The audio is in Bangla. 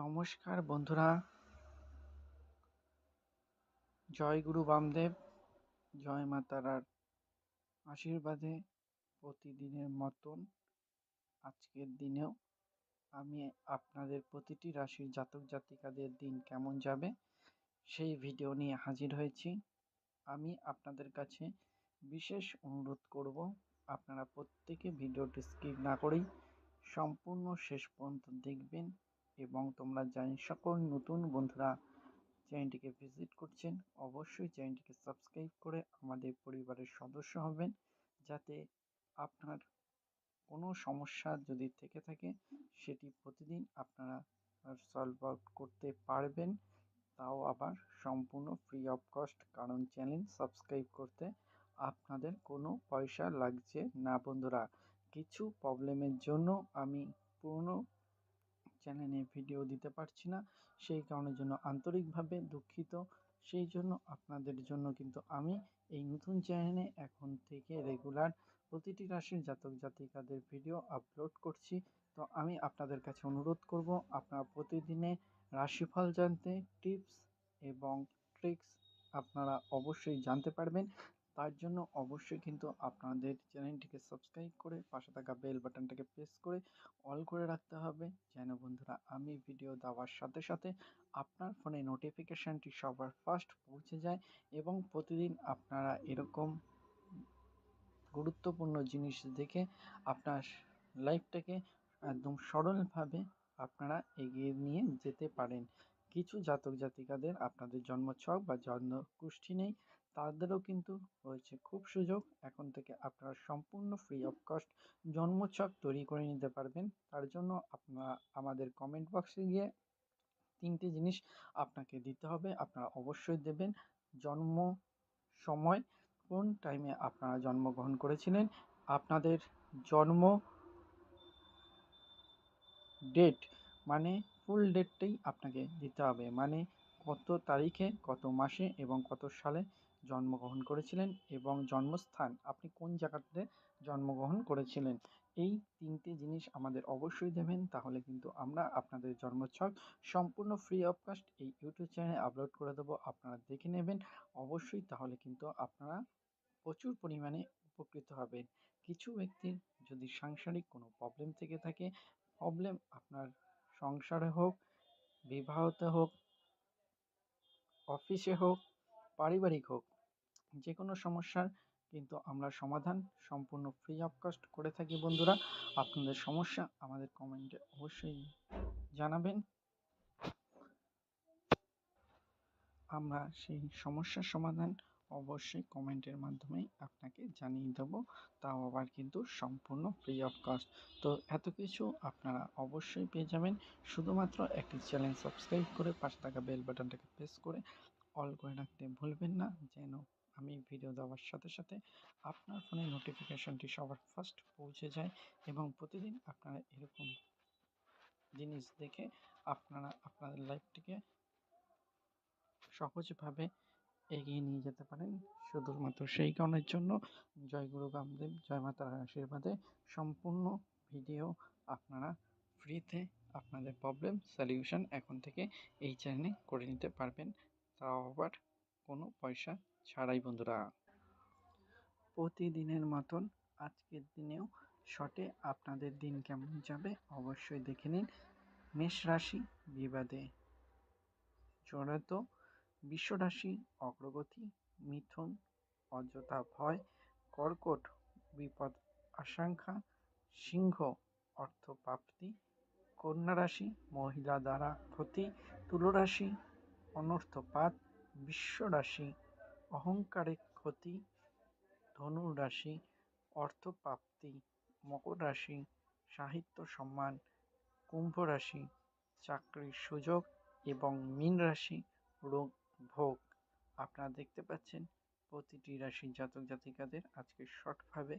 নমস্কার বন্ধুরা, জয় গুরু বামদেব, জয় মা তারার আশীর্বাদে প্রতিদিনের মতন আজকের দিনেও আমি আপনাদের প্রতিটি রাশির জাতক জাতিকাদের দিন কেমন যাবে সেই ভিডিও নিয়ে হাজির হয়েছি। আমি আপনাদের কাছে বিশেষ অনুরোধ করব, আপনারা প্রত্যেকে ভিডিওটি স্কিপ না করেই সম্পূর্ণ শেষ পর্যন্ত দেখবেন এবং তোমরা জানি সকল নতুন বন্ধুরা চ্যানেলটিকে ভিজিট করছেন, অবশ্যই চ্যানেলটিকে সাবস্ক্রাইব করে আমাদের পরিবারের সদস্য হবেন, যাতে আপনার কোনো সমস্যা যদি থেকে থাকে সেটি প্রতিদিন আপনারা সলভ আউট করতে পারবেন, তাও আবার সম্পূর্ণ ফ্রি অফ কস্ট। কারণ চ্যানেল সাবস্ক্রাইব করতে আপনাদের কোনো পয়সা লাগছে না বন্ধুরা। কিছু প্রবলেমের জন্য আমি পুরনো চ্যানেলে ভিডিও দিতে পারছি না, সেই কারণের জন্য আন্তরিকভাবে দুঃখিত। সেই জন্য আপনাদের জন্য কিন্তু আমি এই নতুন চ্যানেলে এখন থেকে রেগুলার প্রতিটি রাশির জাতক জাতিকাদের ভিডিও আপলোড করছি। তো আমি আপনাদের কাছে অনুরোধ করব, আপনারা প্রতিদিনে রাশিফল জানতে টিপস এবং ট্রিক্স আপনারা অবশ্যই জানতে পারবেন। তার জন্য অবশ্যই কিন্তু আপনাদের চ্যানেলটিকে সাবস্ক্রাইব করে পাশে থাকা বেল বাটনটাকে প্রেস করে অল করে রাখতে হবে, যেন বন্ধুরা আমি ভিডিও দেওয়ার সাথে সাথে আপনার ফোনে নোটিফিকেশানটি সবার ফার্স্ট পৌঁছে যায় এবং প্রতিদিন আপনারা এরকম গুরুত্বপূর্ণ জিনিস দেখে আপনার লাইফটাকে একদম সরলভাবে আপনারা এগিয়ে নিয়ে যেতে পারেন। কিছু জাতক জাতিকাদের আপনাদের জন্মছক বা জন্ম কুষ্ঠি নেই, তাদেরও কিন্তু রয়েছে খুব সুযোগ। এখন থেকে আপনারা সম্পূর্ণ ফ্রি অফ কস্ট জন্মছক তৈরি করে নিতে পারবেন। তার জন্য আপনারা আমাদের কমেন্ট বক্সে গিয়ে তিনটে জিনিস আপনাকে দিতে হবে, আপনারা অবশ্যই দেবেন। জন্ম সময়, কোন টাইমে আপনারা জন্মগ্রহণ করেছিলেন, আপনাদের জন্ম ডেট মানে ফুল ডেটটাই আপনাকে দিতে হবে, মানে কত তারিখে কত মাসে এবং কত সালে জন্মগ্রহণ করেছিলেন এবং জন্মস্থান আপনি কোন জায়গাতে জন্মগ্রহণ করেছিলেন। এই তিনটে জিনিস আমাদের অবশ্যই দেবেন, তাহলে কিন্তু আমরা আপনাদের জন্মছক সম্পূর্ণ ফ্রি অফ কস্ট এই ইউটিউব চ্যানেলে আপলোড করে দেবো, আপনারা দেখে নেবেন অবশ্যই। তাহলে কিন্তু আপনারা প্রচুর পরিমাণে উপকৃত হবেন। কিছু ব্যক্তির যদি সাংসারিক কোনো প্রবলেম থেকে থাকে, প্রবলেম আপনার সংসারে হোক, বিবাহতে হোক, অফিসে হোক, পারিবারিক হোক, যে কোনো সমস্যার কিন্তু আমরা সমাধান সম্পূর্ণ ফ্রি অফ কস্ট করে থাকি বন্ধুরা। আপনাদের সমস্যা আমাদের কমেন্টে অবশ্যই জানাবেন, আমরা সেই সমস্যার সমাধান অবশ্যই কমেন্টের মাধ্যমে আপনাকে জানিয়ে দেবো, তাও আবার কিন্তু সম্পূর্ণ ফ্রি অফ কস্ট। তো এত কিছু আপনারা অবশ্যই পেয়ে যাবেন, শুধুমাত্র একটি চ্যানেল সাবস্ক্রাইব করে পাশে থাকা বেল বাটনটাকে প্রেস করে অল করে রাখতে ভুলবেন না, যেন আমি ভিডিও দেওয়ার সাথে সাথে আপনার ফোনে নোটিফিকেশনটি সবার ফার্স্ট পৌঁছে যায় এবং প্রতিদিন আপনারা এরকম জিনিস দেখে আপনারা আপনাদের লাইফটিকে সহজভাবে এগিয়ে নিয়ে যেতে পারেন। শুধুমাত্র সেই কারণের জন্য জয় গুরু বামদেব, জয় মাতার আশীর্বাদে সম্পূর্ণ ভিডিও আপনারা ফ্রিতে আপনাদের প্রবলেম সলিউশন এখন থেকে এই চ্যানেলে করে নিতে পারবেন, তাও আবার কোনো পয়সা ছাড়াই বন্ধুরা। প্রতিদিনের মতন আজকের দিনেও শর্টে আপনাদের দিন কেমন যাবে অবশ্যই দেখে নিন। মেষ রাশি বিবাদে জড়িত, বিশ্বরাশি অগ্রগতি, মিথুন অযথা ভয়, কর্কট বিপদ আশঙ্কা, সিংহ অর্থপ্রাপ্তি, কন্যা রাশি মহিলা দ্বারা ক্ষতি, তুলা রাশি অনর্থপাত, বৃষ রাশি অহংকারে ক্ষতি, ধনু রাশি অর্থপ্রাপ্তি, মকর রাশি সাহিত্য সম্মান, কুম্ভ রাশি চাকরির সুযোগ এবং মীন রাশি রোগ ভোগ। আপনারা দেখতে পাচ্ছেন প্রতিটি রাশির জাতক জাতিকাদের আজকে শর্টভাবে